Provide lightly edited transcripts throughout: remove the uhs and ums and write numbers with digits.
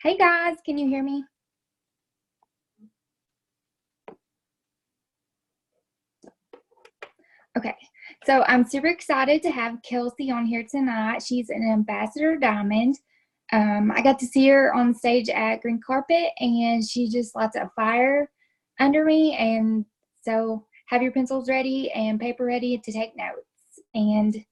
Hey guys, can you hear me? Okay, so I'm super excited to have Kelsey on here tonight. She's an Ambassador Diamond. I got to see her on stage at Green Carpet, and she just lights a fire under me. And so have your pencils ready and paper ready to take notes. And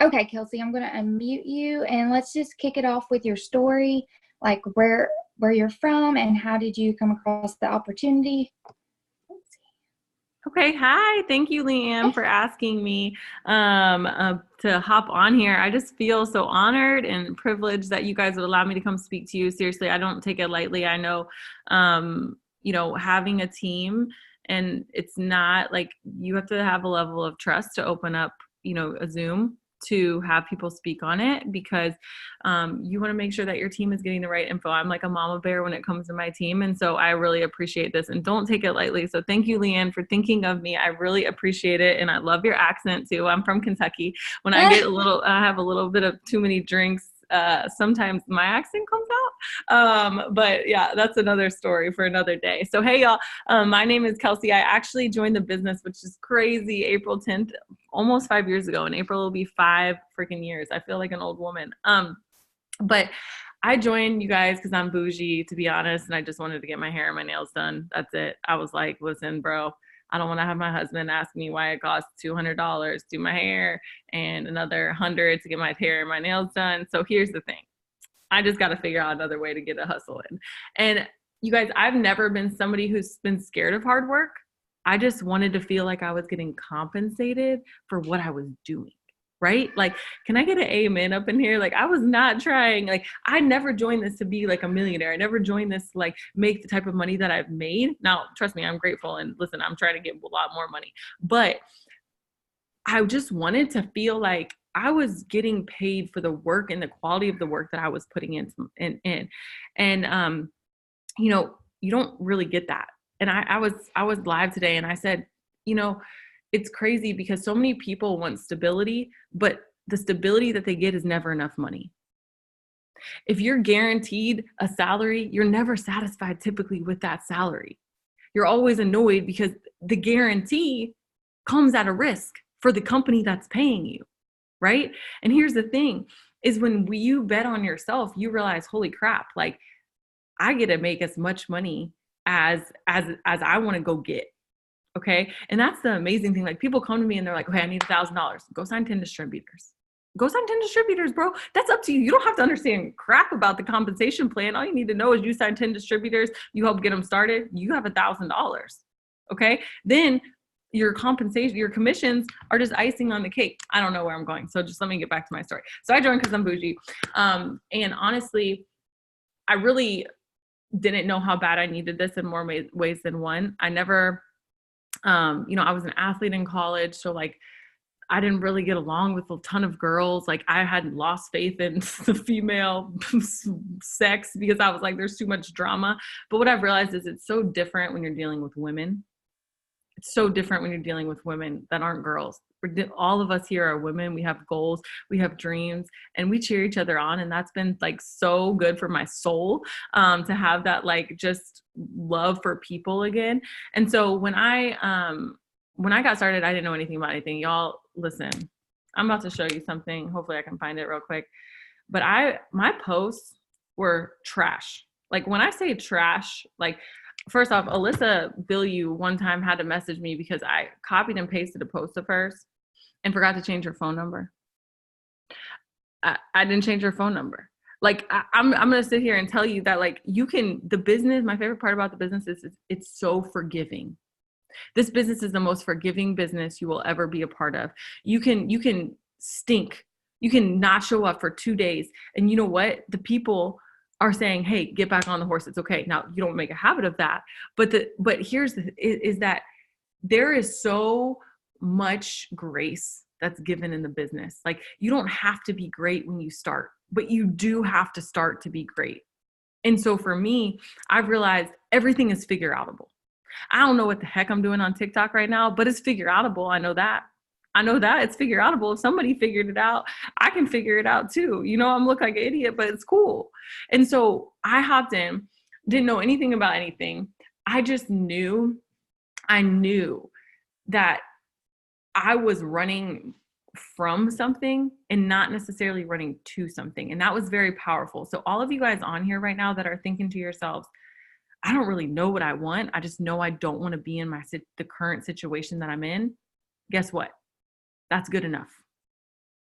okay, Kelsey, I'm going to unmute you, and let's just kick it off with your story, like where you're from and how did you come across the opportunity. Okay. Hi. Thank you, Liam, for asking me to hop on here. I just feel so honored and privileged that you guys would allow me to come speak to you. Seriously, I don't take it lightly. I know, having a team, and it's not like you have to have a level of trust to open up, a Zoom to have people speak on it, because you want to make sure that your team is getting the right info. I'm like a mama bear when it comes to my team. And so I really appreciate this and don't take it lightly. So thank you, Leanne, for thinking of me. I really appreciate it. And I love your accent too. I'm from Kentucky. When I have a little bit of too many drinks, sometimes my accent comes out. But yeah, that's another story for another day. So, hey y'all, my name is Kelsey. I actually joined the business, which is crazy, April 10th, almost 5 years ago. In April, it'll be 5 freaking years. I feel like an old woman. But I joined you guys because I'm bougie, to be honest, and I just wanted to get my hair and my nails done. That's it. I was like, listen, bro, I don't want to have my husband ask me why it costs $200 to do my hair and another $100 to get my hair and my nails done. So here's the thing. I just got to figure out another way to get a hustle in. And you guys, I've never been somebody who's been scared of hard work. I just wanted to feel like I was getting compensated for what I was doing. Right? Like, can I get an amen up in here? Like, I was not trying, like, I never joined this to be like a millionaire. I never joined this to like make the type of money that I've made. Now, trust me, I'm grateful. And listen, I'm trying to get a lot more money, but I just wanted to feel like I was getting paid for the work and the quality of the work that I was putting in. And, you don't really get that. And I was live today and I said, it's crazy because so many people want stability, but the stability that they get is never enough money. If you're guaranteed a salary, you're never satisfied typically with that salary. You're always annoyed because the guarantee comes at a risk for the company that's paying you, right? And here's the thing is when you bet on yourself, you realize, holy crap, like I get to make as much money as I want to go get. Okay. And that's the amazing thing. Like people come to me and they're like, okay, I need $1,000. Go sign 10 distributors. Go sign 10 distributors, bro. That's up to you. You don't have to understand crap about the compensation plan. All you need to know is you sign 10 distributors, you help get them started, you have $1,000. Okay. Then your compensation, your commissions are just icing on the cake. I don't know where I'm going. So just let me get back to my story. So I joined because I'm bougie. And honestly, I really didn't know how bad I needed this in more ways than one. I never, I was an athlete in college. So like, I didn't really get along with a ton of girls. Like I had lost faith in the female sex because I was like, there's too much drama. But what I've realized is it's so different when you're dealing with women. It's so different when you're dealing with women that aren't girls. All of us here are women. We have goals, we have dreams, and we cheer each other on. And that's been like so good for my soul to have that like just love for people again. And so when I got started, I didn't know anything about anything. Y'all listen, I'm about to show you something. Hopefully I can find it real quick. But my posts were trash. Like when I say trash, like first off, Alyssa Billieu one time had to message me because I copied and pasted a post of hers and forgot to change her phone number. I didn't change her phone number. Like I'm going to sit here and tell you that like the business, my favorite part about the business is it's so forgiving. This business is the most forgiving business you will ever be a part of. You can stink. You can not show up for 2 days. And you know what? The people are saying, hey, get back on the horse. It's okay. Now you don't make a habit of that. But here's is that there is so much grace that's given in the business. Like you don't have to be great when you start, but you do have to start to be great. And so for me, I've realized everything is figure outable. I don't know what the heck I'm doing on TikTok right now, but it's figure outable. I know that. I know that it's figure outable. If somebody figured it out, I can figure it out too. I'm look like an idiot, but it's cool. And so I hopped in, didn't know anything about anything. I just I knew that I was running from something and not necessarily running to something. And that was very powerful. So all of you guys on here right now that are thinking to yourselves, I don't really know what I want. I just know I don't want to be in the current situation that I'm in. Guess what? That's good enough.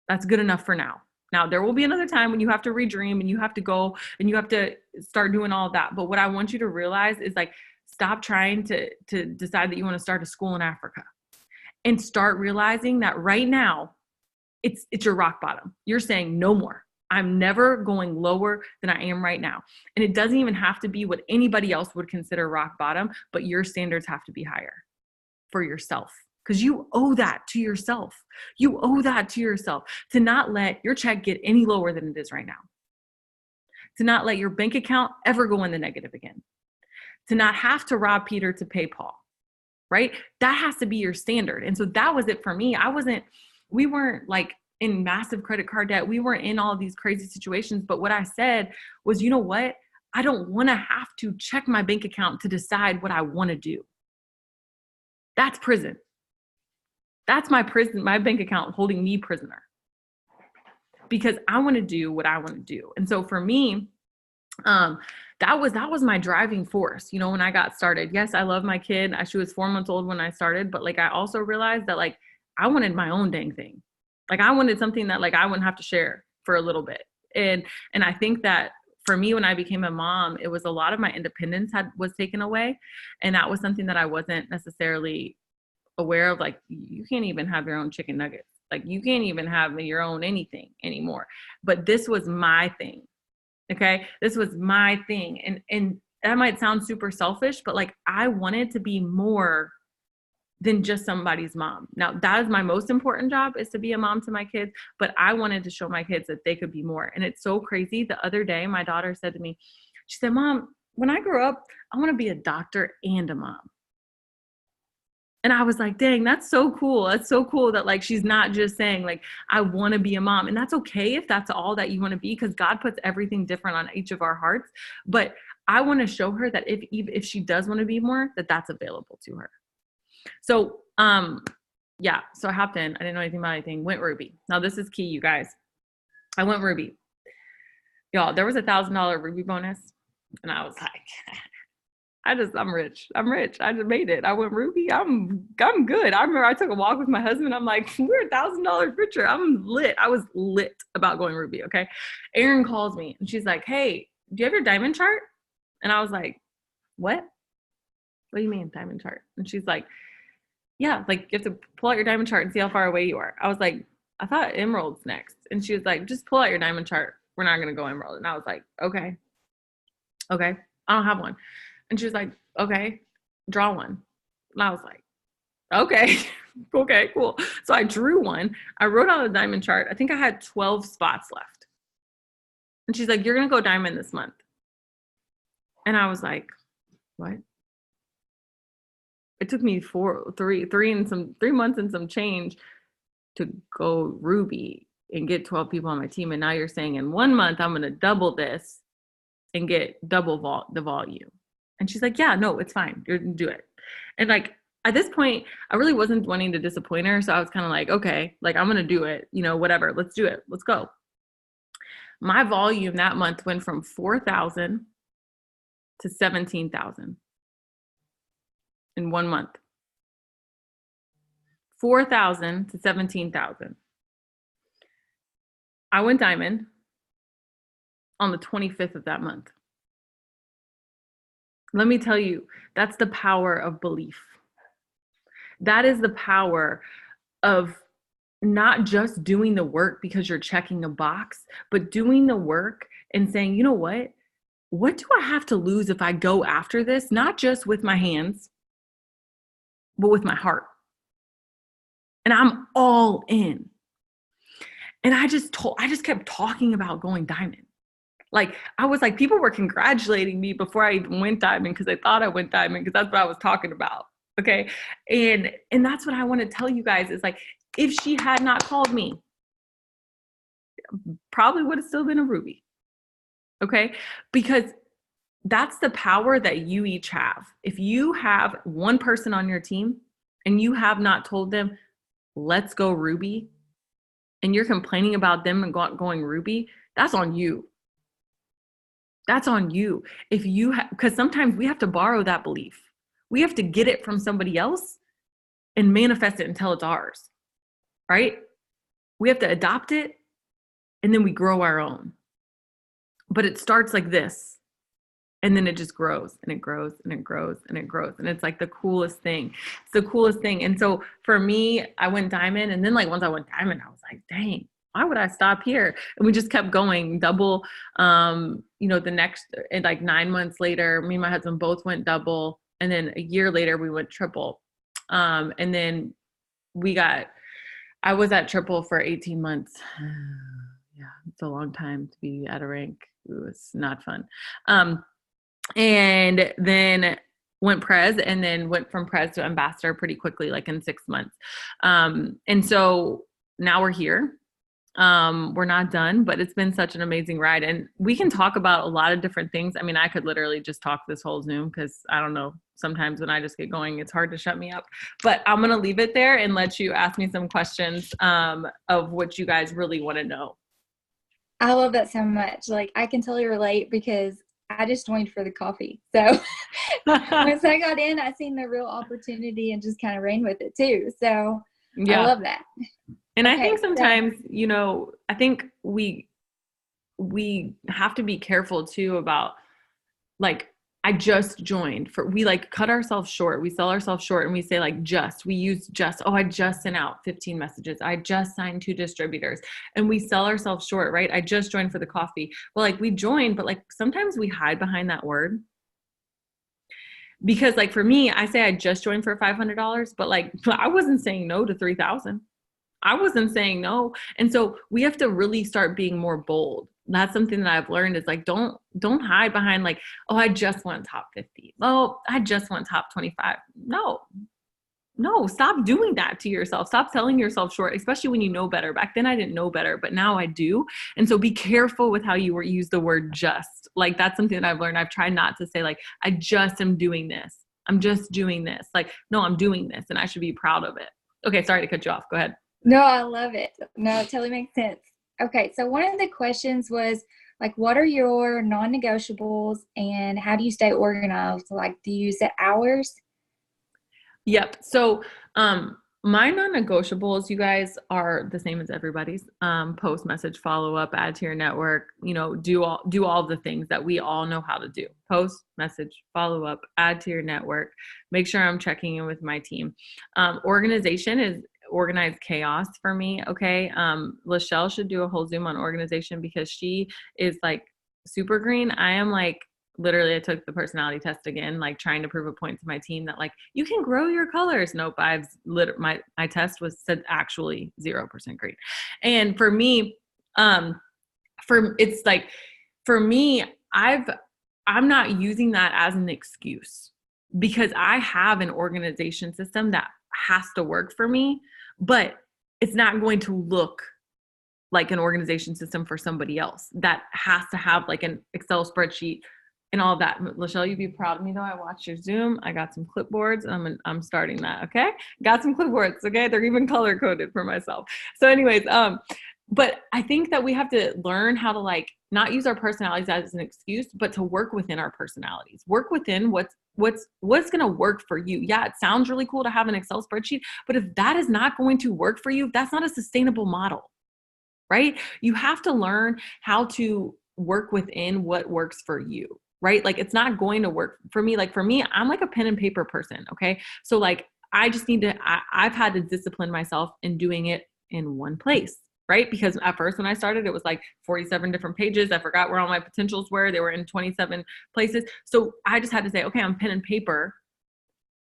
That's good enough for now. Now, there will be another time when you have to redream and you have to go and you have to start doing all of that. But what I want you to realize is like, stop trying to decide that you want to start a school in Africa and start realizing that right now it's your rock bottom. You're saying no more. I'm never going lower than I am right now. And it doesn't even have to be what anybody else would consider rock bottom, but your standards have to be higher for yourself. Because you owe that to yourself. You owe that to yourself to not let your check get any lower than it is right now. To not let your bank account ever go in the negative again. To not have to rob Peter to pay Paul, right? That has to be your standard. And so that was it for me. We weren't like in massive credit card debt. We weren't in all of these crazy situations. But what I said was, you know what? I don't want to have to check my bank account to decide what I want to do. That's prison. That's my prison, my bank account holding me prisoner because I want to do what I want to do. And so for me, that was my driving force, when I got started. Yes, I love my kid. She was 4 months old when I started, but like, I also realized that like, I wanted my own dang thing. Like I wanted something that like, I wouldn't have to share for a little bit. And I think that for me, when I became a mom, it was a lot of my independence was taken away. And that was something that I wasn't necessarily aware of. Like, you can't even have your own chicken nuggets. Like you can't even have your own anything anymore. But this was my thing. Okay. This was my thing. And that might sound super selfish, but like, I wanted to be more than just somebody's mom. Now that is my most important job, is to be a mom to my kids, but I wanted to show my kids that they could be more. And it's so crazy. The other day, my daughter said to me, she said, "Mom, when I grow up, I want to be a doctor and a mom." And I was like, dang, that's so cool. That's so cool that like, she's not just saying like, I want to be a mom. And that's okay if that's all that you want to be, because God puts everything different on each of our hearts. But I want to show her that if she does want to be more, that's available to her. So, yeah, so I hopped in. I didn't know anything about anything. Went Ruby. Now this is key, you guys. I went Ruby. Y'all, there was $1,000 Ruby bonus. And I was like, I'm rich. I just made it. I went Ruby. I'm good. I remember I took a walk with my husband. I'm like, we're $1,000 richer. I'm lit. I was lit about going Ruby. Okay. Erin calls me and she's like, "Hey, do you have your diamond chart?" And I was like, "What? What do you mean diamond chart?" And she's like, "Yeah, like you have to pull out your diamond chart and see how far away you are." I was like, "I thought Emerald's next." And she was like, "Just pull out your diamond chart. We're not going to go Emerald." And I was like, okay. I don't have one. And she was like, "Okay, draw one." And I was like, okay, okay, cool. So I drew one. I wrote on the diamond chart. I think I had 12 spots left. And she's like, "You're going to go diamond this month." And I was like, what? It took me 3 months and some change to go Ruby and get 12 people on my team. And now you're saying in 1 month, I'm going to double this and get double the volume. And she's like, "Yeah, no, it's fine. You're going to do it." And like, at this point, I really wasn't wanting to disappoint her. So I was kind of like, okay, like I'm going to do it, whatever. Let's do it. Let's go. My volume that month went from 4,000 to 17,000 in 1 month. 4,000 to 17,000. I went diamond on the 25th of that month. Let me tell you, that's the power of belief. That is the power of not just doing the work because you're checking a box, but doing the work and saying, "You know what? What do I have to lose if I go after this? Not just with my hands, but with my heart." And I'm all in. And I just kept talking about going diamond. Like, I was like, people were congratulating me before I even went diamond because they thought I went diamond because that's what I was talking about. Okay. And that's what I want to tell you guys is like, If she had not called me, probably would have still been a Ruby. Okay? Because that's the power that you each have. If you have one person on your team and you have not told them, let's go Ruby, and you're complaining about them and going Ruby, that's on you. That's on you. If you because sometimes we have to borrow that belief. We have to get it from somebody else and manifest it until it's ours, right? We have to adopt it and then we grow our own. But it starts like this. And then it just grows and it grows and it grows and it grows. And it's like the coolest thing. It's the coolest thing. And so for me, I went diamond. And then like once I went diamond, I was like, dang, why would I stop here? And we just kept going double. The next, and like 9 months later, me and my husband both went double. And then a year later, we went triple. And then I was at triple for 18 months. Yeah, it's a long time to be at a rank. It was not fun. And then went Prez, and then went from Prez to ambassador pretty quickly, like in 6 months. And so now we're here. We're not done, but it's been such an amazing ride. And we can talk about a lot of different things. I mean, I could literally just talk this whole Zoom because I don't know, sometimes when I just get going, it's hard to shut me up. But I'm going to leave it there and let you ask me some questions of what you guys really want to know. I love that so much. Like, I can totally relate because I just joined for the coffee. So once I got in, I seen the real opportunity and just kind of ran with it too. So yeah. I love that. And okay, I think sometimes, I think we have to be careful too about like, I just joined we like cut ourselves short. We sell ourselves short and we say like, we use I just sent out 15 messages. I just signed 2 distributors, and we sell ourselves short, right? I just joined for the coffee. Well, like we joined, but like sometimes we hide behind that word. Because like for me, I say I just joined for $500, but like I wasn't saying no to 3,000. I wasn't saying no. And so we have to really start being more bold. That's something that I've learned is like, don't hide behind like, oh, I just want top 50. Oh, I just want top 25. No, stop doing that to yourself. Stop selling yourself short, especially when you know better. Back then I didn't know better, but now I do. And so be careful with how you use the word just. Like that's something that I've learned. I've tried not to say like, I just am doing this. I'm just doing this. Like, no, I'm doing this and I should be proud of it. Okay. Sorry to cut you off. Go ahead. No, I love it. No, it totally makes sense. Okay, so one of the questions was like, what are your non-negotiables and how do you stay organized? Like, do you set hours? Yep. So my non-negotiables, you guys, are the same as everybody's. Post, message, follow up, add to your network, do all the things that we all know how to do. Post, message, follow up, add to your network, make sure I'm checking in with my team. Organization is organized chaos for me. Okay. Lachelle should do a whole Zoom on organization because she is like super green. I am like, literally I took the personality test again, like trying to prove a point to my team that like, you can grow your colors. Nope. My test said actually 0% green. And for me, I'm not using that as an excuse because I have an organization system that has to work for me, but it's not going to look like an organization system for somebody else that has to have like an Excel spreadsheet and all of that. Lachelle, you'd be proud of me though. I watched your Zoom. I got some clipboards and I'm starting that. Okay. Got some clipboards. Okay. They're even color coded for myself. So anyways, but I think that we have to learn how to like not use our personalities as an excuse, but to work within our personalities, work within what's going to work for you. Yeah. It sounds really cool to have an Excel spreadsheet, but if that is not going to work for you, that's not a sustainable model, right? You have to learn how to work within what works for you, right? Like it's not going to work for me. Like for me, I'm like a pen and paper person. Okay. So like, I just need to, I've had to discipline myself in doing it in one place. Right? Because at first when I started, it was like 47 different pages. I forgot where all my potentials were. They were in 27 places. So I just had to say, okay, I'm pen and paper.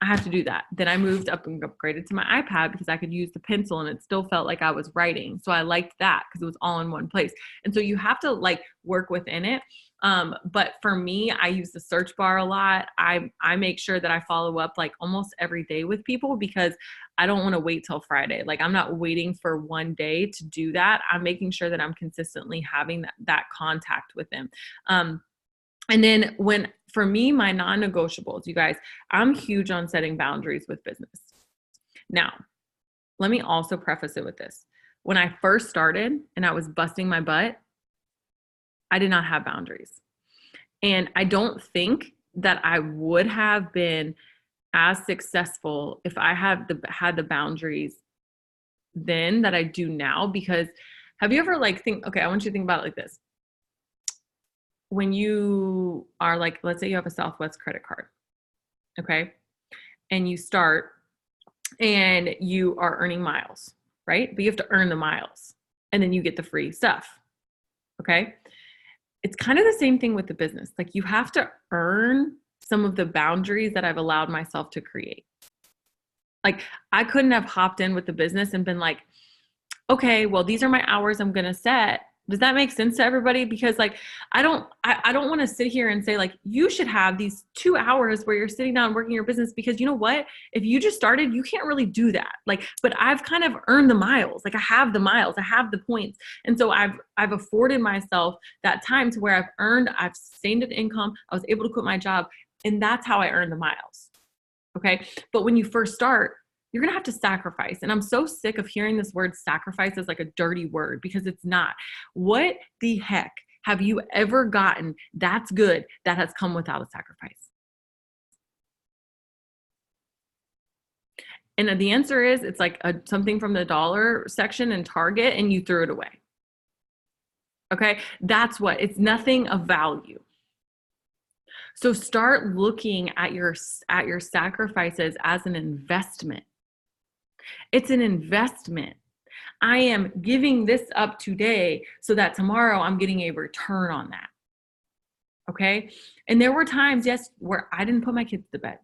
I have to do that. Then I moved up and upgraded to my iPad because I could use the pencil and it still felt like I was writing. So I liked that because it was all in one place. And so you have to like work within it. But for me, I use the search bar a lot. I make sure that I follow up like almost every day with people because I don't want to wait till Friday. Like I'm not waiting for one day to do that. I'm making sure that I'm consistently having that contact with him. And then for me, my non-negotiables, you guys, I'm huge on setting boundaries with business. Now, let me also preface it with this. When I first started and I was busting my butt, I did not have boundaries. And I don't think that I would have been as successful if I had the boundaries then that I do now. Because have you ever okay, I want you to think about it like this. When you are like, let's say you have a Southwest credit card, okay? And you start and you are earning miles, right? But you have to earn the miles and then you get the free stuff, okay? It's kind of the same thing with the business. Like you have to earn some of the boundaries that I've allowed myself to create. Like I couldn't have hopped in with the business and been like, okay, well, these are my hours I'm going to set. Does that make sense to everybody? Because like, I don't want to sit here and say like, you should have these 2 hours where you're sitting down working your business, because you know what, if you just started, you can't really do that. Like, but I've kind of earned the miles. Like I have the miles, I have the points. And so I've afforded myself that time to where I've sustained an income. I was able to quit my job, and that's how I earned the miles. Okay. But when you first start, you're going to have to sacrifice. And I'm so sick of hearing this word sacrifice as like a dirty word, because it's not. What the heck have you ever gotten that's good that has come without a sacrifice? And the answer is it's like something from the dollar section in Target and you threw it away. Okay. That's what, it's nothing of value. So start looking at your sacrifices as an investment. It's an investment. I am giving this up today so that tomorrow I'm getting a return on that. Okay. And there were times, yes, where I didn't put my kids to bed.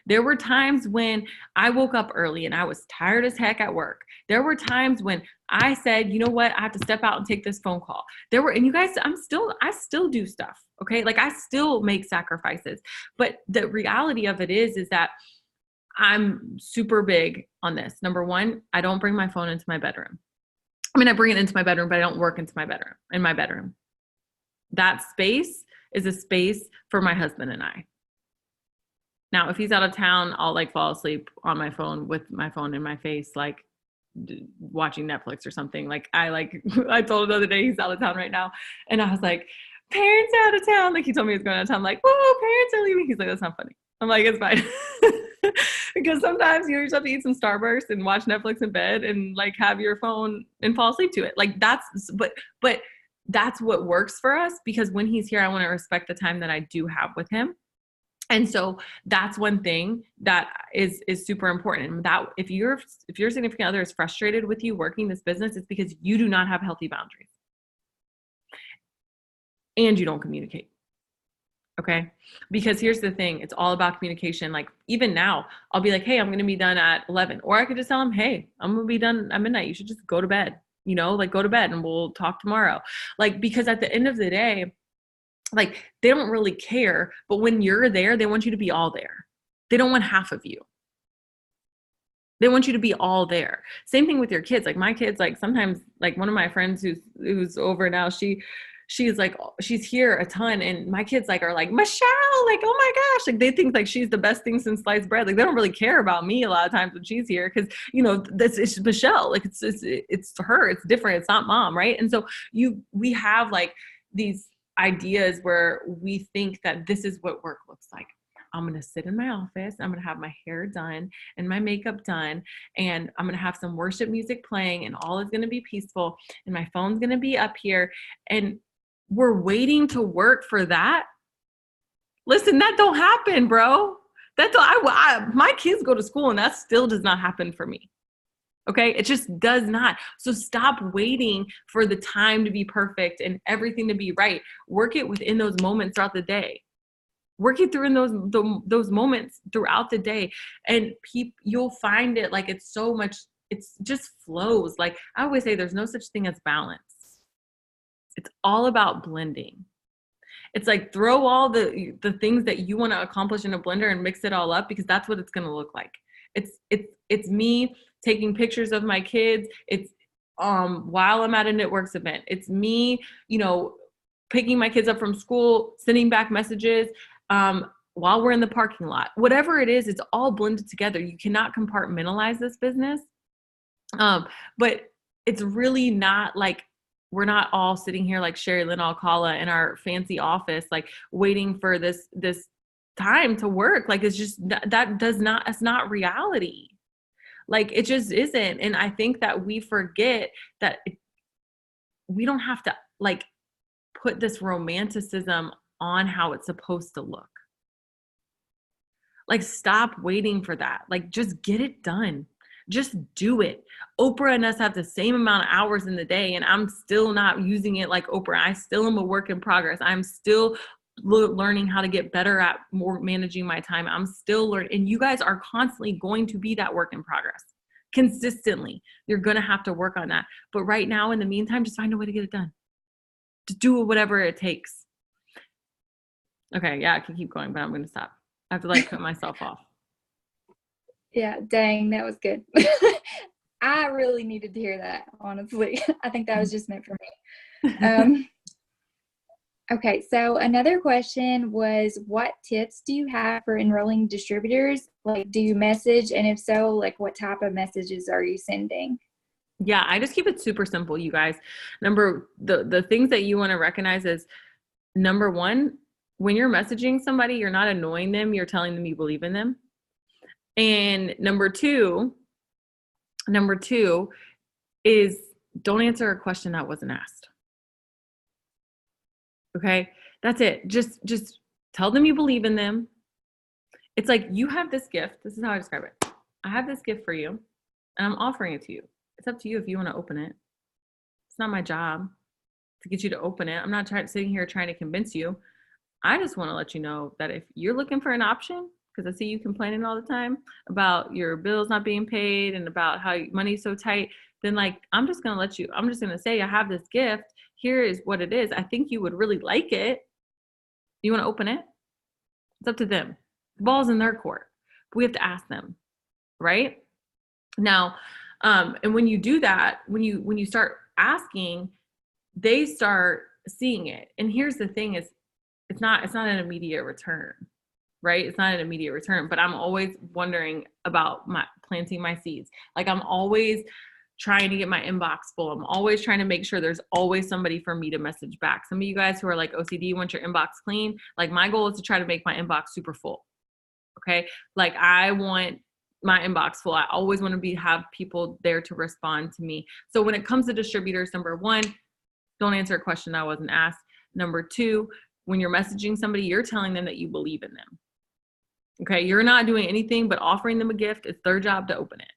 There were times when I woke up early and I was tired as heck at work. There were times when I said, you know what, I have to step out and take this phone call. And you guys, I still do stuff. Okay. Like I still make sacrifices, but the reality of it is that I'm super big on this. Number one, I don't bring my phone into my bedroom. I mean, I bring it into my bedroom, but I don't work in my bedroom. That space is a space for my husband and I. Now, if he's out of town, I'll like fall asleep on my phone with my phone in my face, like watching Netflix or something. Like I told him the other day, he's out of town right now. And I was like, parents are out of town. Like he told me he was going out of town. I'm like, whoa, parents are leaving. He's like, that's not funny. I'm like, it's fine. Because sometimes you just have to eat some Starburst and watch Netflix in bed and like have your phone and fall asleep to it. Like but that's what works for us, because when he's here, I want to respect the time that I do have with him. And so that's one thing that is super important. And that if your significant other is frustrated with you working this business, it's because you do not have healthy boundaries and you don't communicate. Okay. Because here's the thing. It's all about communication. Like even now I'll be like, hey, I'm going to be done at 11, or I could just tell him, hey, I'm going to be done at midnight. You should just go to bed, like go to bed and we'll talk tomorrow. Like, because at the end of the day, like they don't really care, but when you're there, they want you to be all there. They don't want half of you. They want you to be all there. Same thing with your kids. Like my kids, like sometimes like one of my friends who's over now, she's like, she's here a ton. And my kids like are like, Michelle, like, oh my gosh. Like they think like she's the best thing since sliced bread. Like they don't really care about me a lot of times when she's here. Cause it's Michelle. Like it's her, it's different. It's not mom. Right. And so we have like these ideas where we think that this is what work looks like. I'm going to sit in my office. I'm going to have my hair done and my makeup done. And I'm going to have some worship music playing and all is going to be peaceful. And my phone's going to be up here. And we're waiting to work for that. Listen, that don't happen, bro. My kids go to school and that still does not happen for me. Okay. It just does not. So stop waiting for the time to be perfect and everything to be right. Work it within those moments throughout the day. Work it through in those moments throughout the day. And you'll find it like it's so much, it's just flows. Like I always say, there's no such thing as balance. It's all about blending. It's like throw all the things that you want to accomplish in a blender and mix it all up, because that's what it's going to look like. It's me taking pictures of my kids. It's while I'm at a Knitworks event. It's me, picking my kids up from school, sending back messages while we're in the parking lot. Whatever it is, it's all blended together. You cannot compartmentalize this business. But it's really not like we're not all sitting here like Sherry Lynn Alcala in our fancy office, like waiting for this time to work. Like it's just it's not reality. Like it just isn't. And I think that we forget that we don't have to like put this romanticism on how it's supposed to look. Like stop waiting for that. Like just get it done. Just do it. Oprah and us have the same amount of hours in the day, and I'm still not using it like Oprah. I still am a work in progress. I'm still learning how to get better at more managing my time. I'm still learning, and you guys are constantly going to be that work in progress. Consistently, you're going to have to work on that. But right now, in the meantime, just find a way to get it done. Just do whatever it takes. Okay, yeah, I can keep going, but I'm going to stop. I have to like cut myself off. Yeah, dang, that was good. I really needed to hear that, honestly. I think that was just meant for me. Okay, so another question was, what tips do you have for enrolling distributors? Like, do you message? And if so, like, what type of messages are you sending? Yeah, I just keep it super simple, you guys. The things that you want to recognize is, number one, when you're messaging somebody, you're not annoying them. You're telling them you believe in them. And number two is don't answer a question that wasn't asked. Okay, that's it. Just tell them you believe in them. It's like, you have this gift. This is how I describe it. I have this gift for you, and I'm offering it to you. It's up to you if you want to open it. It's not my job to get you to open it. I'm not sitting here trying to convince you. I just want to let you know that if you're looking for an option, because I see you complaining all the time about your bills not being paid and about how money's so tight, then like, I'm just going to say, I have this gift. Here is what it is. I think you would really like it. You want to open it? It's up to them. The ball's in their court. But we have to ask them, right? Now, and when you do that, when you start asking, they start seeing it. And here's the thing is, it's not an immediate return. Right? It's not an immediate return, but I'm always wondering about planting my seeds. Like I'm always trying to get my inbox full. I'm always trying to make sure there's always somebody for me to message back. Some of you guys who are like OCD want your inbox clean. Like my goal is to try to make my inbox super full. Okay. Like I want my inbox full. I always want to have people there to respond to me. So when it comes to distributors, number one, don't answer a question that wasn't asked. Number two, when you're messaging somebody, you're telling them that you believe in them. Okay, you're not doing anything but offering them a gift. It's their job to open it.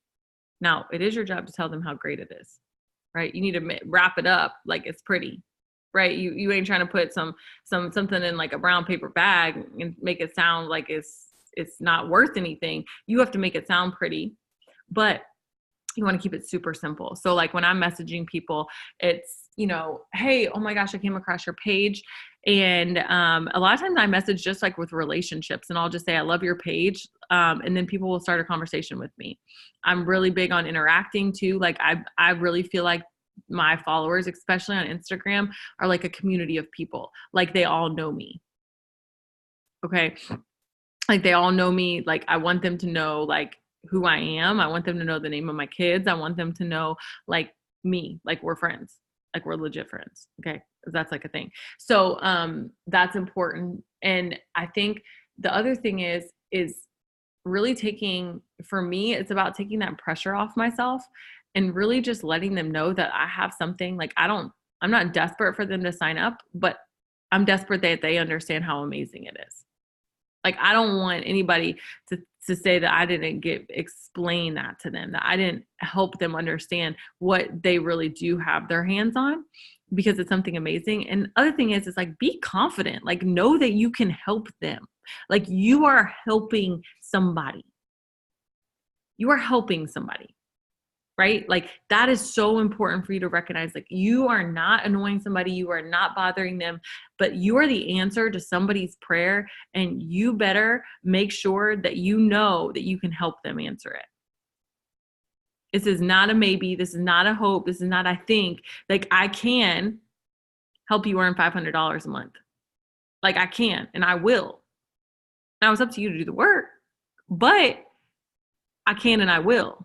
Now, it is your job to tell them how great it is, right? You need to wrap it up like it's pretty, right? You ain't trying to put something in like a brown paper bag and make it sound like it's not worth anything. You have to make it sound pretty, but you want to keep it super simple. So like when I'm messaging people, it's, hey, oh my gosh, I came across your page. And a lot of times I message just like with relationships, and I'll just say, I love your page. And then people will start a conversation with me. I'm really big on interacting too. Like I really feel like my followers, especially on Instagram, are like a community of people. Like they all know me. Okay. Like they all know me. Like I want them to know like who I am. I want them to know the name of my kids. I want them to know like me, like we're friends, like we're legit friends. Okay. That's like a thing. So that's important. And I think the other thing is really for me, it's about taking that pressure off myself and really just letting them know that I have something. Like I'm not desperate for them to sign up, but I'm desperate that they understand how amazing it is. Like, I don't want anybody to say that I didn't explain that to them, that I didn't help them understand what they really do have their hands on, because it's something amazing. And other thing is like, be confident, like know that you can help them. Like you are helping somebody. You are helping somebody. right? Like that is so important for you to recognize, like you are not annoying somebody, you are not bothering them, but you are the answer to somebody's prayer, and you better make sure that you know that you can help them answer it. This is not a maybe, this is not a hope, this is not I think. Like I can help you earn $500 a month. Like I can and I will. Now it's up to you to do the work, but I can and I will.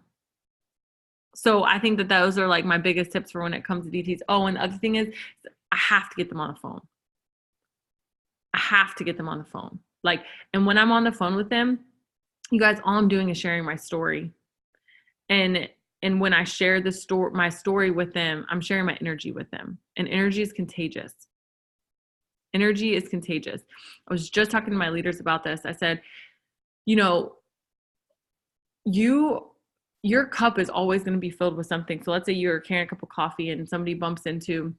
So I think that those are like my biggest tips for when it comes to DTs. Oh, and the other thing is I have to get them on the phone. I have to get them on the phone. Like, and when I'm on the phone with them, you guys, all I'm doing is sharing my story. And when I share my story with them, I'm sharing my energy with them. And energy is contagious. Energy is contagious. I was just talking to my leaders about this. I said, you know, your cup is always going to be filled with something. So let's say you're carrying a cup of coffee and somebody bumps into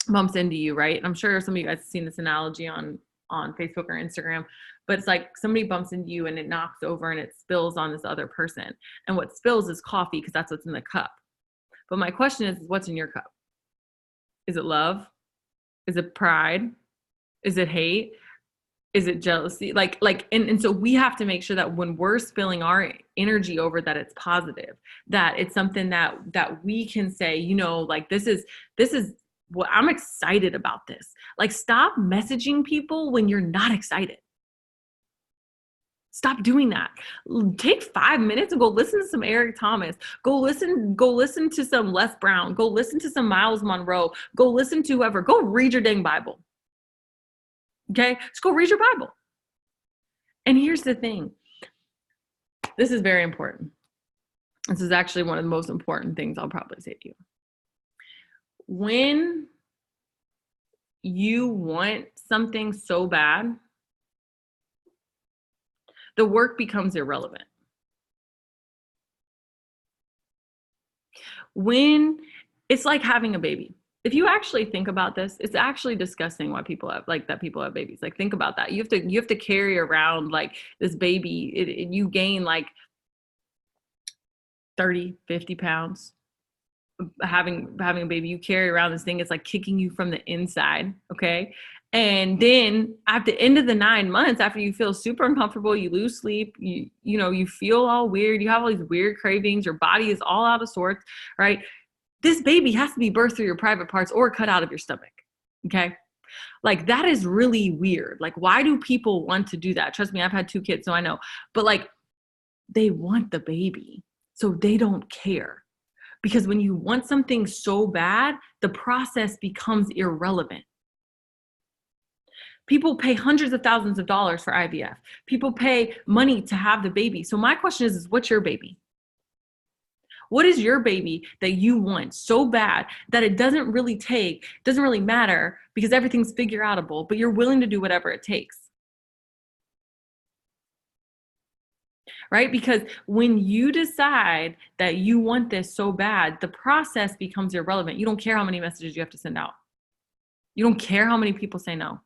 you, right? And I'm sure some of you guys have seen this analogy on Facebook or Instagram, but it's like somebody bumps into you and it knocks over and it spills on this other person. And what spills is coffee because that's what's in the cup. But my question is, what's in your cup? Is it love? Is it pride? Is it hate? Is it jealousy? And so we have to make sure that when we're spilling our energy over, that it's positive, that it's something that we can say, you know, like this is what I'm excited about this. Like stop messaging people when you're not excited. Stop doing that. Take 5 minutes and go listen to some Eric Thomas. Go listen to some Les Brown. Go listen to some Miles Monroe. Go listen to whoever. Go read your dang Bible. Okay, just go read your Bible. And here's the thing. This is very important. This is actually one of the most important things I'll probably say to you. When you want something so bad, the work becomes irrelevant. When it's like having a baby. If you actually think about this, it's actually disgusting why people have babies. Like think about that. You have to carry around like this baby. You gain like 30, 50 pounds having a baby. You carry around this thing. It's like kicking you from the inside. Okay. And then at the end of the 9 months, after you feel super uncomfortable, you lose sleep, you feel all weird. You have all these weird cravings. Your body is all out of sorts, right? This baby has to be birthed through your private parts or cut out of your stomach. Okay. Like that is really weird. Like, why do people want to do that? Trust me, I've had 2 kids, so I know, but like they want the baby, so they don't care. Because when you want something so bad, the process becomes irrelevant. People pay hundreds of thousands of dollars for IVF. People pay money to have the baby. So my question is what's your baby? What is your baby that you want so bad that it doesn't really matter because everything's figure outable, but you're willing to do whatever it takes? Right? Because when you decide that you want this so bad, the process becomes irrelevant. You don't care how many messages you have to send out. You don't care how many people say no.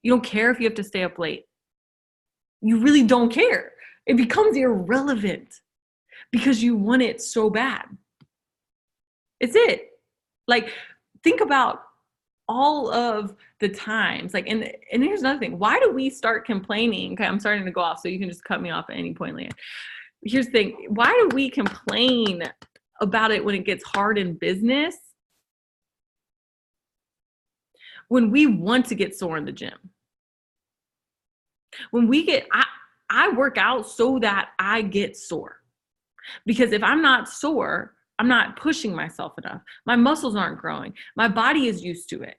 You don't care if you have to stay up late. You really don't care. It becomes irrelevant because you want it so bad. It's it. Like, think about all of the times. Like, and here's another thing. Why do we start complaining? Okay, I'm starting to go off, so you can just cut me off at any point, Leanne. Here's the thing. Why do we complain about it when it gets hard in business? When we want to get sore in the gym. When I work out so that I get sore. Because if I'm not sore, I'm not pushing myself enough. My muscles aren't growing. My body is used to it.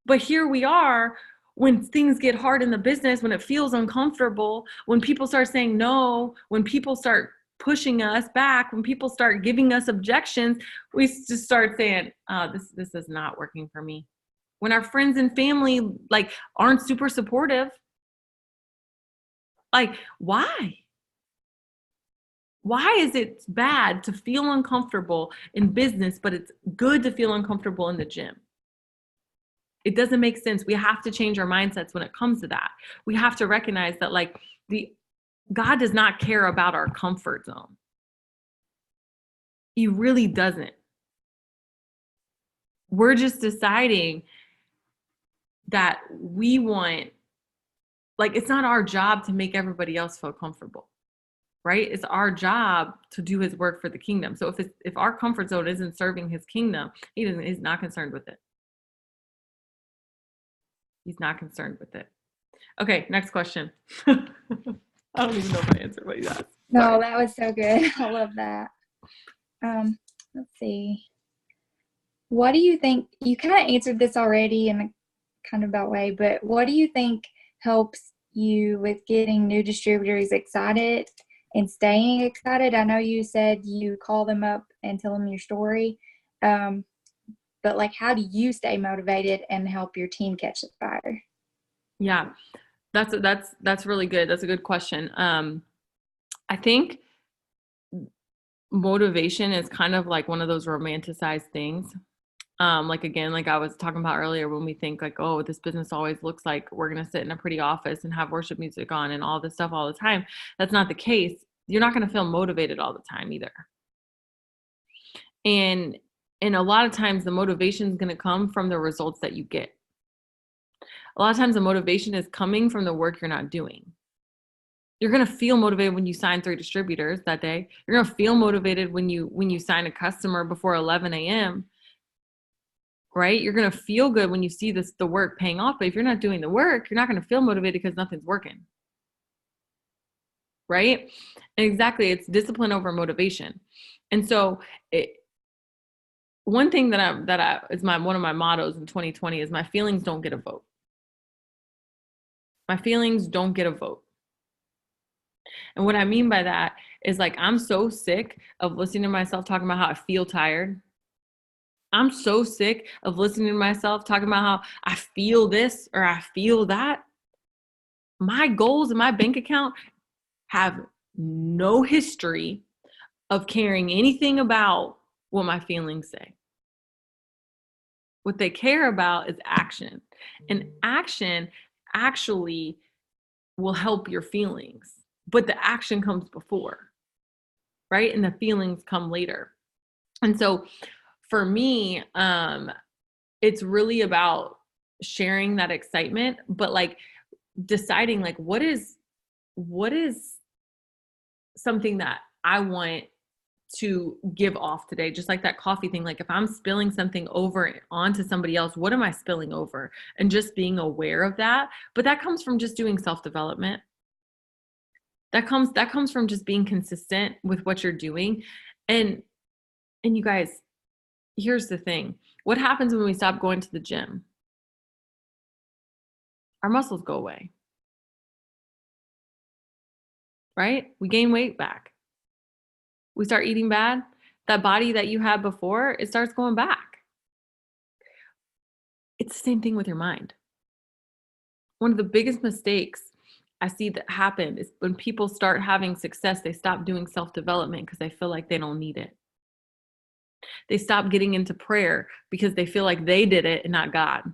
But here we are, when things get hard in the business, when it feels uncomfortable, when people start saying no, when people start pushing us back, when people start giving us objections, we just start saying, this is not working for me. When our friends and family like aren't super supportive, like why? Why is it bad to feel uncomfortable in business, but it's good to feel uncomfortable in the gym? It doesn't make sense. We have to change our mindsets when it comes to that. We have to recognize that like God does not care about our comfort zone. He really doesn't. We're just deciding that we want, like, it's not our job to make everybody else feel comfortable, right? It's our job to do his work for the kingdom. So if our comfort zone isn't serving his kingdom, he's not concerned with it. He's not concerned with it. Okay, next question. I don't even know if I answered what you asked. No, that was so good. I love that. Let's see. What do you think? You kind of answered this already in a kind of that way, but what do you think helps you with getting new distributors excited and staying excited? I know you said you call them up and tell them your story, but like, how do you stay motivated and help your team catch the fire? Yeah, that's really good. That's a good question. I think motivation is kind of like one of those romanticized things. Like, again, like I was talking about earlier, when we think like, oh, this business always looks like we're going to sit in a pretty office and have worship music on and all this stuff all the time. That's not the case. You're not going to feel motivated all the time either. And a lot of times the motivation is going to come from the results that you get. A lot of times the motivation is coming from the work you're not doing. You're going to feel motivated when you sign 3 distributors that day. You're going to feel motivated when you sign a customer before 11 a.m., right? You're going to feel good when you see the work paying off. But if you're not doing the work, you're not going to feel motivated because nothing's working. Right? And exactly. It's discipline over motivation. And so one thing that is one of my mottos in 2020 is my feelings don't get a vote. My feelings don't get a vote. And what I mean by that is, like, I'm so sick of listening to myself talking about how I feel tired. I'm so sick of listening to myself talking about how I feel this or I feel that. My goals in my bank account have no history of caring anything about what my feelings say. What they care about is action. And action actually will help your feelings, but the action comes before, right? And the feelings come later. And so for me, it's really about sharing that excitement, but like deciding like what is something that I want to give off today. Just like that coffee thing. Like, if I'm spilling something over onto somebody else, what am I spilling over? And just being aware of that. But that comes from just doing self-development. That comes from just being consistent with what you're doing. And you guys, here's the thing. What happens when we stop going to the gym? Our muscles go away. Right? We gain weight back. We start eating bad. That body that you had before, it starts going back. It's the same thing with your mind. One of the biggest mistakes I see that happen is when people start having success, they stop doing self-development because they feel like they don't need it. They stop getting into prayer because they feel like they did it and not God.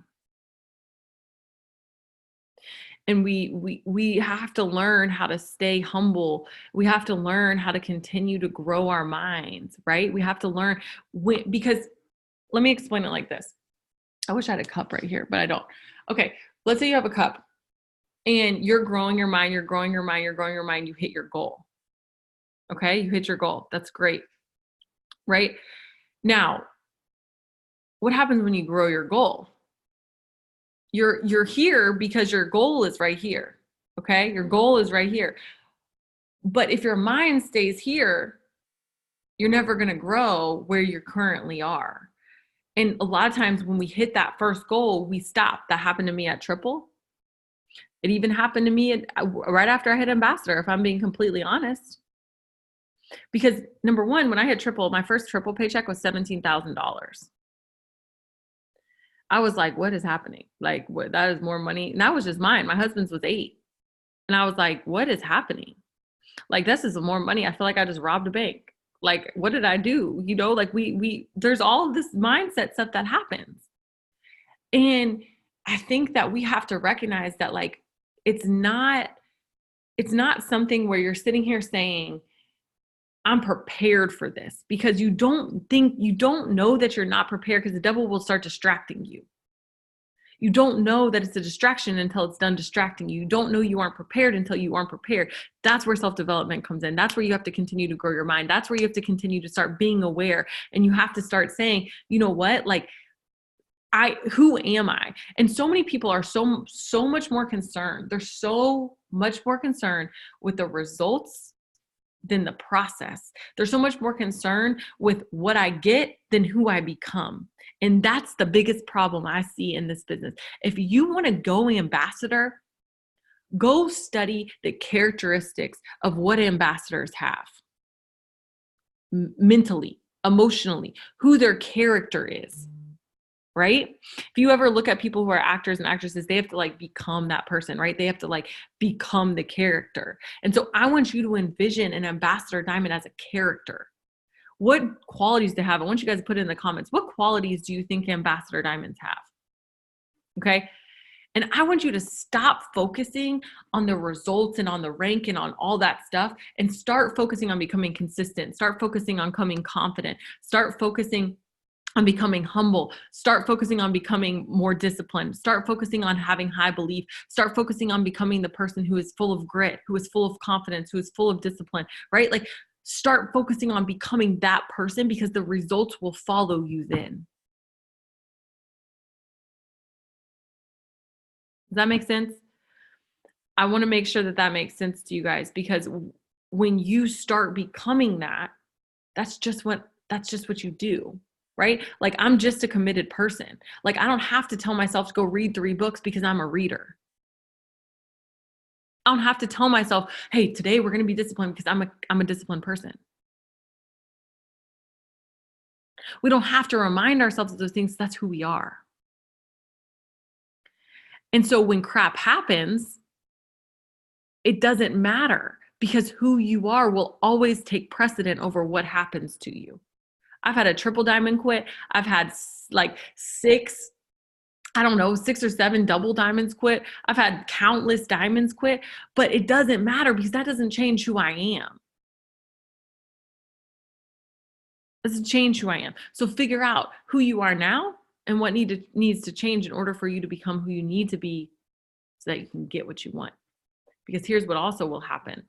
And we have to learn how to stay humble. We have to learn how to continue to grow our minds, right? We have to learn because let me explain it like this. I wish I had a cup right here, but I don't. Okay, let's say you have a cup and you're growing your mind, you hit your goal. Okay, you hit your goal. That's great, right? Now, what happens when you grow your goal? You're here because your goal is right here. Okay? Your goal is right here. But if your mind stays here, you're never going to grow where you currently are. And a lot of times when we hit that first goal, we stop. That happened to me at Triple. It even happened to me right after I hit Ambassador, if I'm being completely honest. Because number one, when I hit Triple, my first Triple paycheck was $17,000. I was like, what is happening? Like, what? That is more money. And that was just mine. My husband's was 8. And I was like, what is happening? Like, this is more money. I feel like I just robbed a bank. Like, what did I do? You know, like there's all of this mindset stuff that happens. And I think that we have to recognize that, like, it's not something where you're sitting here saying, I'm prepared for this, because you don't know that you're not prepared, because the devil will start distracting you. You don't know that it's a distraction until it's done distracting you. You don't know you aren't prepared until you aren't prepared. That's where self-development comes in. That's where you have to continue to grow your mind. That's where you have to continue to start being aware. And you have to start saying, you know what, like, who am I? And so many people are so much more concerned. They're so much more concerned with the results than the process. They're so much more concerned with what I get than who I become. And that's the biggest problem I see in this business. If you want to go ambassador, go study the characteristics of what ambassadors have mentally, emotionally, who their character is. Right? If you ever look at people who are actors and actresses, they have to like become that person, right? They have to like become the character. And so I want you to envision an ambassador diamond as a character. What qualities to have? I want you guys to put it in the comments. What qualities do you think ambassador diamonds have? Okay. And I want you to stop focusing on the results and on the rank and on all that stuff, and start focusing on becoming consistent. Start focusing on becoming confident. Start focusing on becoming humble. Start focusing on becoming more disciplined. Start focusing on having high belief. Start focusing on becoming the person who is full of grit, who is full of confidence, who is full of discipline, right? Like, start focusing on becoming that person, because the results will follow you then. Does that make sense? I want to make sure that that makes sense to you guys, because when you start becoming that, that's just what you do. Right? Like, I'm just a committed person. Like, I don't have to tell myself to go read 3 books because I'm a reader. I don't have to tell myself, hey, today we're going to be disciplined because I'm a disciplined person. We don't have to remind ourselves of those things. That's who we are. And so when crap happens, it doesn't matter, because who you are will always take precedent over what happens to you. I've had a triple diamond quit. I've had like 6 or 7 double diamonds quit. I've had countless diamonds quit, but it doesn't matter, because that doesn't change who I am. It doesn't change who I am. So figure out who you are now and what needs to change in order for you to become who you need to be, so that you can get what you want. Because here's what also will happen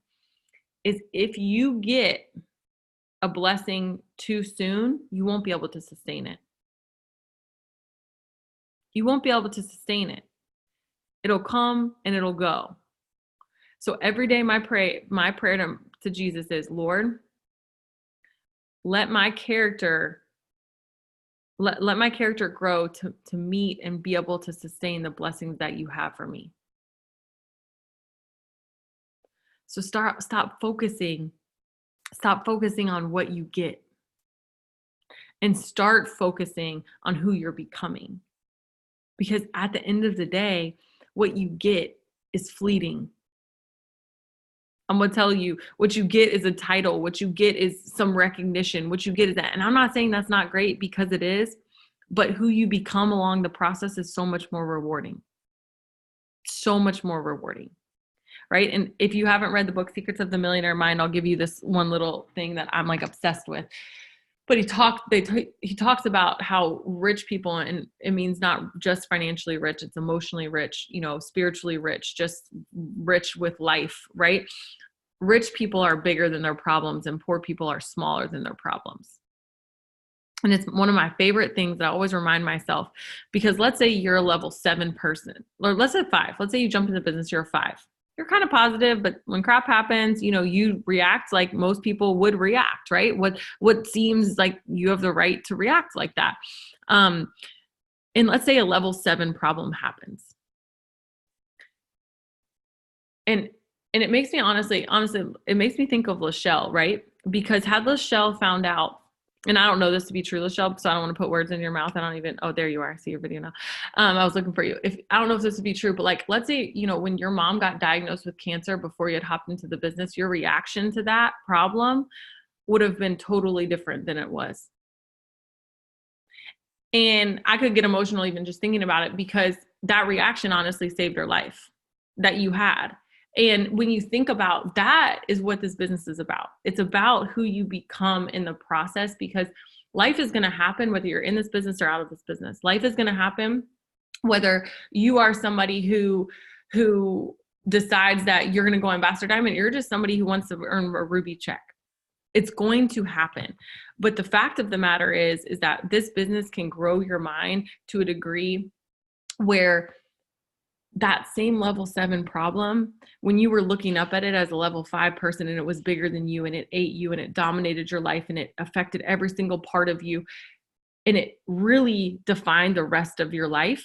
is, if you get a blessing too soon, you won't be able to sustain it. You won't be able to sustain it. It'll come and it'll go. So every day my prayer to Jesus is, Lord, let my character grow to meet and be able to sustain the blessings that you have for me. So stop focusing on what you get, and start focusing on who you're becoming. Because at the end of the day, what you get is fleeting. I'm going to tell you, what you get is a title. What you get is some recognition. What you get is that. And I'm not saying that's not great, because it is, but who you become along the process is so much more rewarding. So much more rewarding. Right? And if you haven't read the book, Secrets of the Millionaire Mind, I'll give you this one little thing that I'm like obsessed with. But he talks about how rich people, and it means not just financially rich, it's emotionally rich, spiritually rich, just rich with life, right? Rich people are bigger than their problems, and poor people are smaller than their problems. And it's one of my favorite things that I always remind myself, because let's say you're a level 7 person, or let's say 5. Let's say you jump into business, you're a 5. You're kind of positive, but when crap happens, you react like most people would react, right? What seems like you have the right to react like that. And let's say a level 7 problem happens. And it makes me honestly, it makes me think of Lachelle, right? Because had Lachelle found out, and I don't know this to be true, Lachelle, so I don't want to put words in your mouth. Oh, there you are. I see your video now. I was looking for you. I don't know if this would be true, but like, let's say, when your mom got diagnosed with cancer before you had hopped into the business, your reaction to that problem would have been totally different than it was. And I could get emotional even just thinking about it, because that reaction honestly saved her life that you had. And when you think about that, is what this business is about. It's about who you become in the process, because life is going to happen whether you're in this business or out of this business. Life is going to happen whether you are somebody who decides that you're going to go Ambassador Diamond, you're just somebody who wants to earn a Ruby check. It's going to happen. But the fact of the matter is that this business can grow your mind to a degree where that same level 7 problem, when you were looking up at it as a level 5 person and it was bigger than you and it ate you and it dominated your life and it affected every single part of you and it really defined the rest of your life,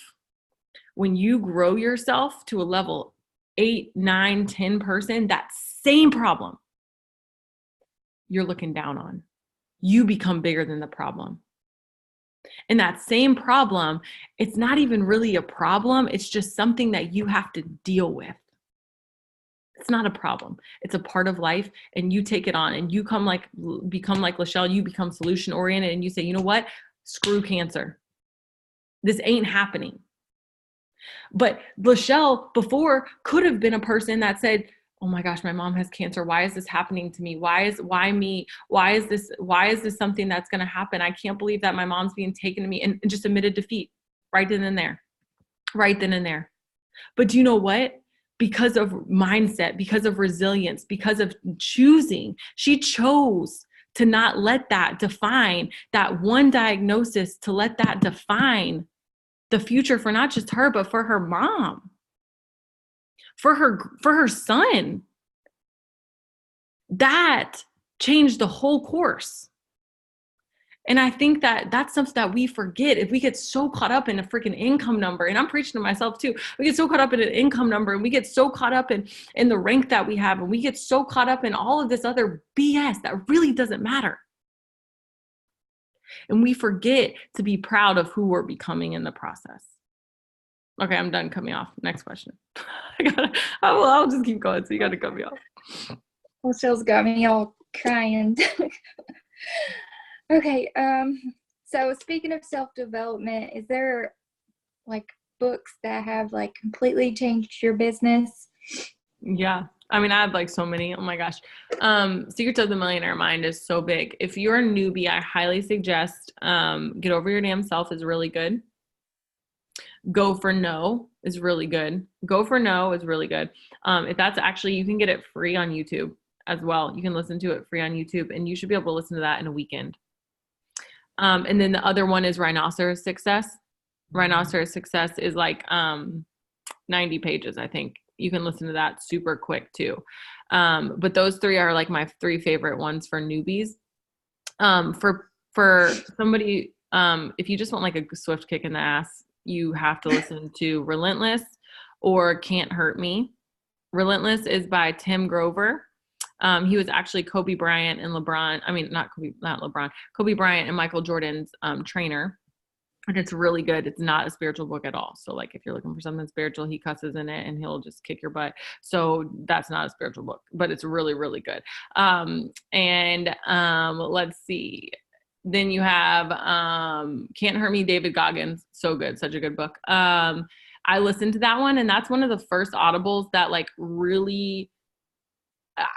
when you grow yourself to a level 8, 9, 10 person, that same problem you're looking down on, you become bigger than the problem. And that same problem, it's not even really a problem. It's just something that you have to deal with. It's not a problem. It's a part of life, and you take it on and you become like Lachelle, you become solution oriented and you say, you know what? Screw cancer. This ain't happening. But Lachelle before could have been a person that said, oh my gosh, my mom has cancer. Why is this happening to me? Why me? Why is this something that's going to happen? I can't believe that my mom's being taken to me, and just admitted defeat right then and there. But do you know what? Because of mindset, because of resilience, because of choosing, she chose to not let that define that one diagnosis, to let that define the future for not just her, but for her mom, for her son. That changed the whole course. And I think that that's something that we forget. If we get so caught up in a freaking income number, and I'm preaching to myself too, we get so caught up in an income number, and we get so caught up in the rank that we have, and we get so caught up in all of this other BS that really doesn't matter. And we forget to be proud of who we're becoming in the process. Okay, I'm done coming off. Next question. I'll just keep going, so you got to cut me off. Well, Shell's got me all crying. Okay, so speaking of self-development, is there like books that have like completely changed your business? Yeah. I mean, I have like so many. Oh my gosh. Secrets of the Millionaire Mind is so big. If you're a newbie, I highly suggest Get Over Your Damn Self is really good. Go for No is really good. Go for No is really good. If that's actually, you can get it free on YouTube as well. You can listen to it free on YouTube, and you should be able to listen to that in a weekend. And then the other one is Rhinoceros Success. Rhinoceros Success is like 90 pages, I think. You can listen to that super quick too. But those 3 are like my 3 favorite ones for newbies. For somebody, if you just want like a swift kick in the ass, you have to listen to Relentless or Can't Hurt Me. Relentless is by Tim Grover. He was actually Kobe Bryant and Kobe Bryant and Michael Jordan's trainer. And it's really good. It's not a spiritual book at all. So like if you're looking for something spiritual, he cusses in it and he'll just kick your butt. So that's not a spiritual book, but it's really, really good. Let's see. Then you have Can't Hurt Me, David Goggins. So good. Such a good book. I listened to that one, and that's one of the first audibles that like really,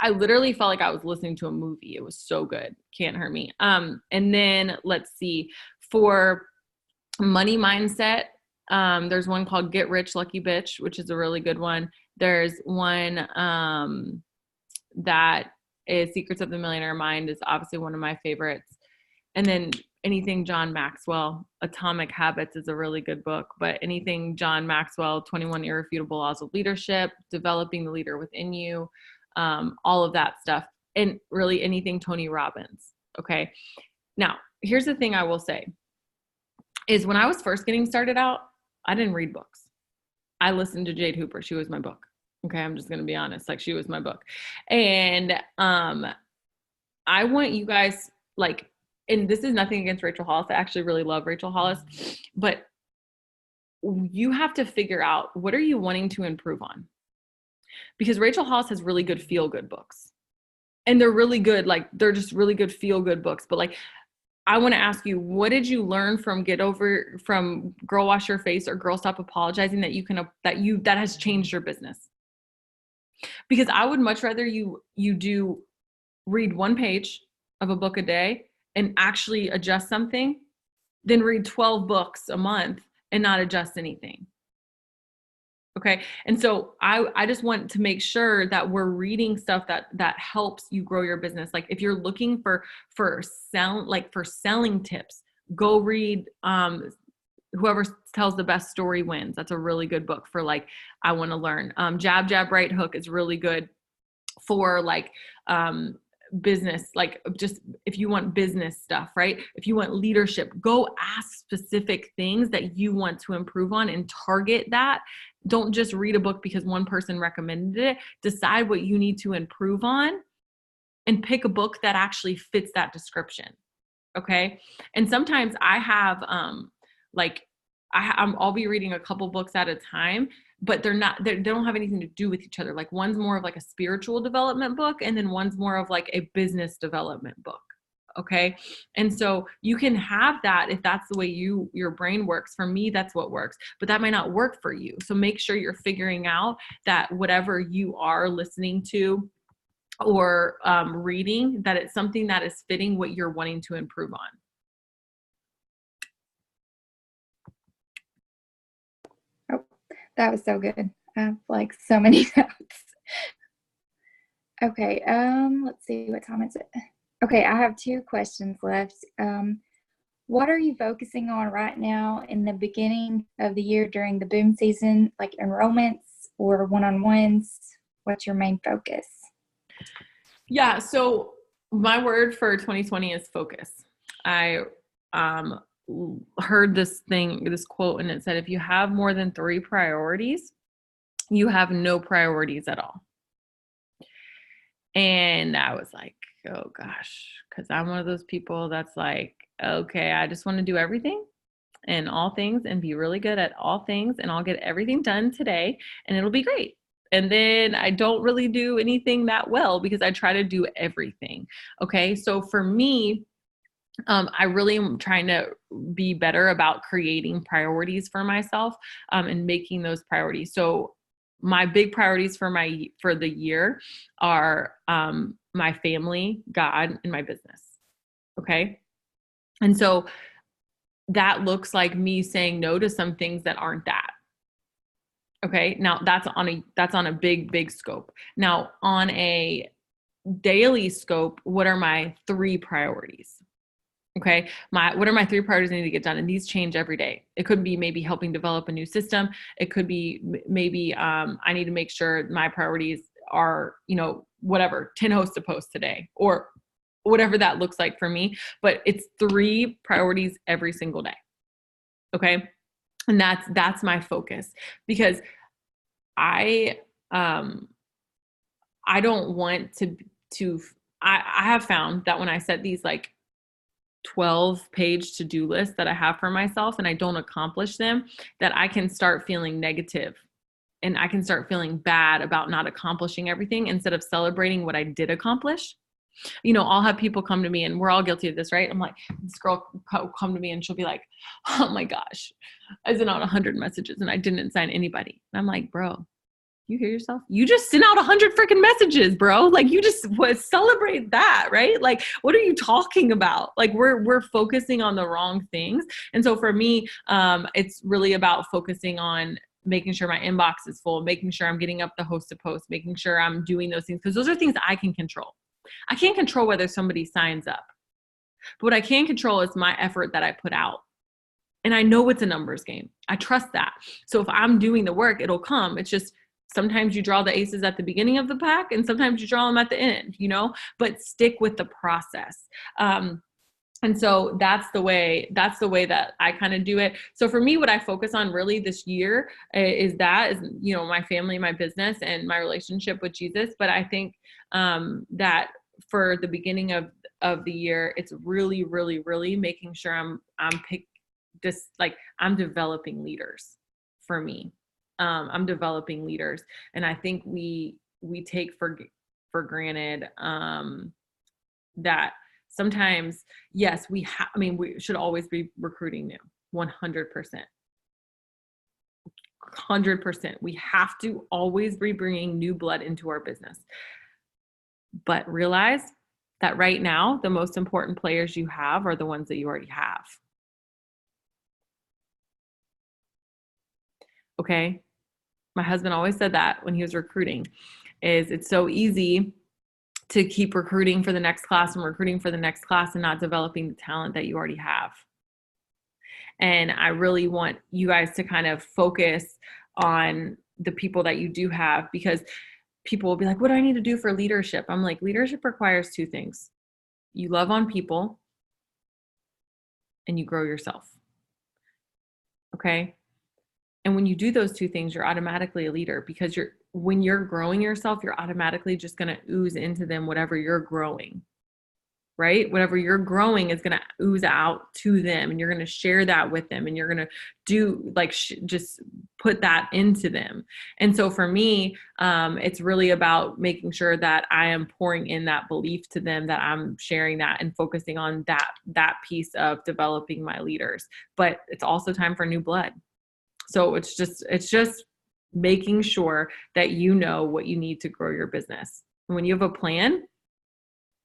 I literally felt like I was listening to a movie. It was so good. Can't Hurt Me. And then let's see, for money mindset, there's one called Get Rich Lucky Bitch, which is a really good one. There's one that is Secrets of the Millionaire Mind, is obviously one of my favorites. And then anything John Maxwell, Atomic Habits is a really good book, but anything John Maxwell, 21 Irrefutable Laws of Leadership, Developing the Leader Within You, all of that stuff. And really anything Tony Robbins. Okay. Now, here's the thing I will say is when I was first getting started out, I didn't read books. I listened to Jade Hooper. She was my book. Okay. I'm just going to be honest. Like, she was my book. And I want you guys, like, and this is nothing against Rachel Hollis. I actually really love Rachel Hollis, but you have to figure out, what are you wanting to improve on? Because Rachel Hollis has really good feel-good books, and they're really good. Like, they're just really good feel-good books. But like, I want to ask you, what did you learn from Girl Wash Your Face or Girl Stop Apologizing that has changed your business? Because I would much rather you do read 1 page of a book a day and actually adjust something than read 12 books a month and not adjust anything. Okay. And so I just want to make sure that we're reading stuff that helps you grow your business. Like if you're looking for selling tips, go read whoever tells the best story wins. That's a really good book for like, I want to learn. Jab, Jab, Right Hook is really good for like business, like just if you want business stuff, right? If you want leadership, go ask specific things that you want to improve on and target that. Don't just read a book because one person recommended it. Decide what you need to improve on and pick a book that actually fits that description. Okay. And sometimes I have I'll be reading a couple books at a time, but they don't have anything to do with each other. Like one's more of like a spiritual development book, and then one's more of like a business development book. Okay. And so you can have that if that's the way your brain works. For me, that's what works, but that might not work for you. So make sure you're figuring out that whatever you are listening to or reading, that it's something that is fitting what you're wanting to improve on. Oh, that was so good. I have like so many notes. Okay, let's see, what time is it? Okay, I have 2 questions left. What are you focusing on right now in the beginning of the year during the boom season, like enrollments or one-on-ones? What's your main focus? Yeah, so my word for 2020 is focus. I heard this quote, and it said, if you have more than 3 priorities, you have no priorities at all. And I was like, oh gosh, because I'm one of those people that's like, okay, I just want to do everything and all things and be really good at all things, and I'll get everything done today and it'll be great. And then I don't really do anything that well because I try to do everything. Okay. So for me, I really am trying to be better about creating priorities for myself and making those priorities. So my big priorities for the year are my family, God, and my business. Okay. And so that looks like me saying no to some things that aren't that. Okay. Now that's on a big scope. Now on a daily scope, what are my 3 priorities? Okay. What are my 3 priorities I need to get done? And these change every day. It could be maybe helping develop a new system. It could be maybe I need to make sure my priorities are, whatever, 10 hosts to post today or whatever that looks like for me. But it's 3 priorities every single day. Okay. And that's my focus, because I don't want I have found that when I set these like 12-page to-do lists that I have for myself and I don't accomplish them, that I can start feeling negative and I can start feeling bad about not accomplishing everything instead of celebrating what I did accomplish. I'll have people come to me, and we're all guilty of this, right? I'm like, this girl come to me and she'll be like, oh my gosh, I sent out 100 messages and I didn't sign anybody. And I'm like, bro, you hear yourself? You just sent out 100 freaking messages, bro. Like you just celebrate that, right? Like, what are you talking about? Like we're focusing on the wrong things. And so for me, it's really about focusing on making sure my inbox is full, making sure I'm getting up the host to post, making sure I'm doing those things, because those are things I can control. I can't control whether somebody signs up, but what I can control is my effort that I put out. And I know it's a numbers game. I trust that. So if I'm doing the work, it'll come. It's just sometimes you draw the aces at the beginning of the pack and sometimes you draw them at the end, but stick with the process. And so that's the way that I kind of do it. So for me, what I focus on really this year is my family, my business, and my relationship with Jesus. But I think that for the beginning of the year, it's really, really, really making sure I'm developing leaders for me. I'm developing leaders. And I think we take for granted that sometimes, yes, we should always be recruiting new, 100%. 100%. We have to always be bringing new blood into our business. But realize that right now, the most important players you have are the ones that you already have. Okay? My husband always said that when he was recruiting, is it's so easy to keep recruiting for the next class and recruiting for the next class and not developing the talent that you already have. And I really want you guys to kind of focus on the people that you do have, because people will be like, what do I need to do for leadership? I'm like, leadership requires two things. You love on people and you grow yourself. Okay? And when you do those two things, you're automatically a leader, because when you're growing yourself, you're automatically just going to ooze into them whatever you're growing, right? Whatever you're growing is going to ooze out to them, and you're going to share that with them, and you're going to do just put that into them. And so for me, it's really about making sure that I am pouring in that belief to them, that I'm sharing that and focusing on that piece of developing my leaders. But it's also time for new blood. So it's just making sure that you know what you need to grow your business. And when you have a plan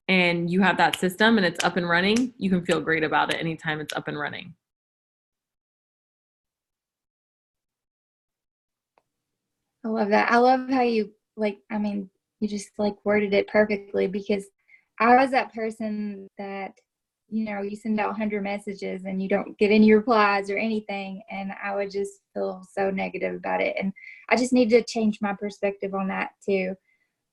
and you have that system and it's up and running, you can feel great about it anytime it's up and running. I love that. I love how you you just worded it perfectly, because I was that person that, you send out 100 messages and you don't get any replies or anything. And I would just feel so negative about it. And I just need to change my perspective on that too.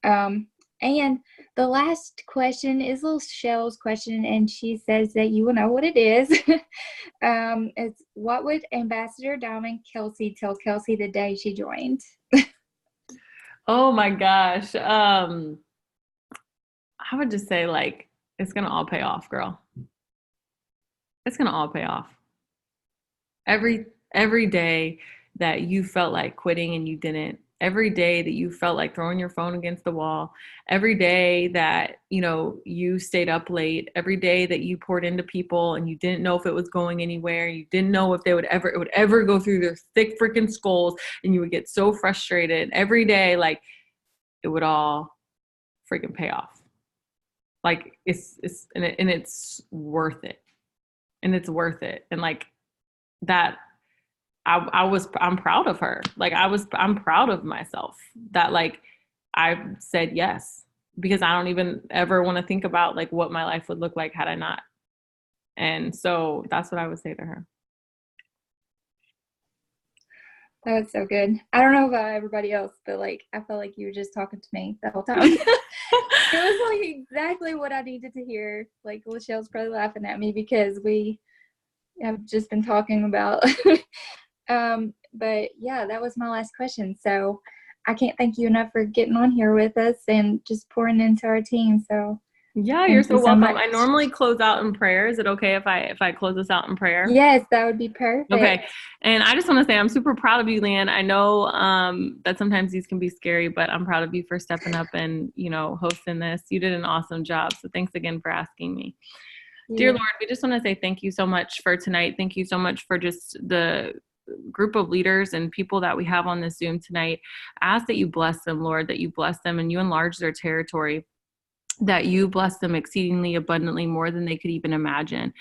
And the last question is little Shell's question. And she says that you will know what it is. It's, what would Ambassador Diamond Kelsey tell Kelsey the day she joined? Oh my gosh. I would just say, it's going to all pay off, girl. It's going to all pay off. Every day that you felt like quitting and you didn't, every day that you felt like throwing your phone against the wall, every day that, you stayed up late, every day that you poured into people and you didn't know if it was going anywhere, you didn't know if it would ever go through their thick freaking skulls, and you would get so frustrated every day, it would all freaking pay off. It's worth it. And it's worth it. And that, I'm proud of her. I'm proud of myself that I said yes, because I don't even ever want to think about what my life would look like had I not. And so that's what I would say to her. That was so good. I don't know about everybody else, but I felt like you were just talking to me the whole time. It was exactly what I needed to hear. Lachelle's probably laughing at me because we have just been talking about. But yeah, that was my last question. So I can't thank you enough for getting on here with us and just pouring into our team. So yeah, you're so welcome. I normally close out in prayer. Is it okay if I close us out in prayer? Yes, that would be perfect. Okay. And I just want to say I'm super proud of you, Leanne. I know that sometimes these can be scary, but I'm proud of you for stepping up and, hosting this. You did an awesome job. So thanks again for asking me. Yeah. Dear Lord, we just want to say thank you so much for tonight. Thank you so much for just the group of leaders and people that we have on this Zoom tonight. I ask that you bless them, Lord, that you bless them and you enlarge their territory, that you bless them exceedingly abundantly, more than they could even imagine.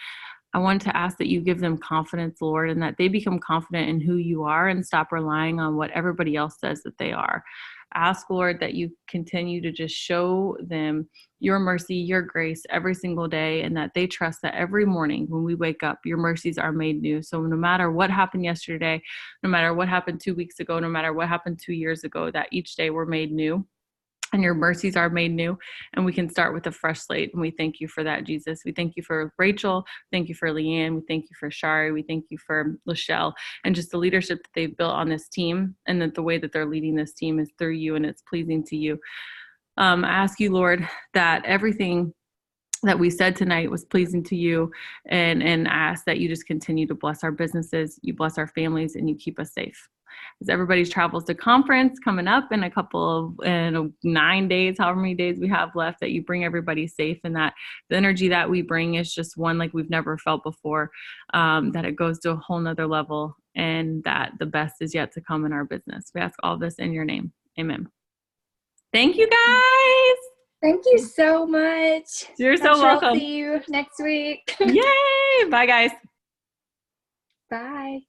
I want to ask that you give them confidence, Lord, and that they become confident in who you are and stop relying on what everybody else says that they are. Ask, Lord, that you continue to just show them your mercy, your grace every single day, and that they trust that every morning when we wake up, your mercies are made new. So no matter what happened yesterday, no matter what happened 2 weeks ago, no matter what happened 2 years ago, that each day we're made new. And your mercies are made new, and we can start with a fresh slate. And we thank you for that, Jesus. We thank you for Rachel. Thank you for Leanne. We thank you for Shari. We thank you for Lachelle, and just the leadership that they've built on this team, and that the way that they're leading this team is through you and it's pleasing to you. I ask you, Lord, that everything that we said tonight was pleasing to you, and ask that you just continue to bless our businesses, you bless our families, and you keep us safe. As everybody travels to conference coming up in 9 days, however many days we have left, that you bring everybody safe, and that the energy that we bring is just one like we've never felt before, that it goes to a whole nother level, and that the best is yet to come in our business. We ask all this in your name. Amen. Thank you, guys. Thank you so much. You're so welcome. I'll see you next week. Yay. Bye, guys. Bye.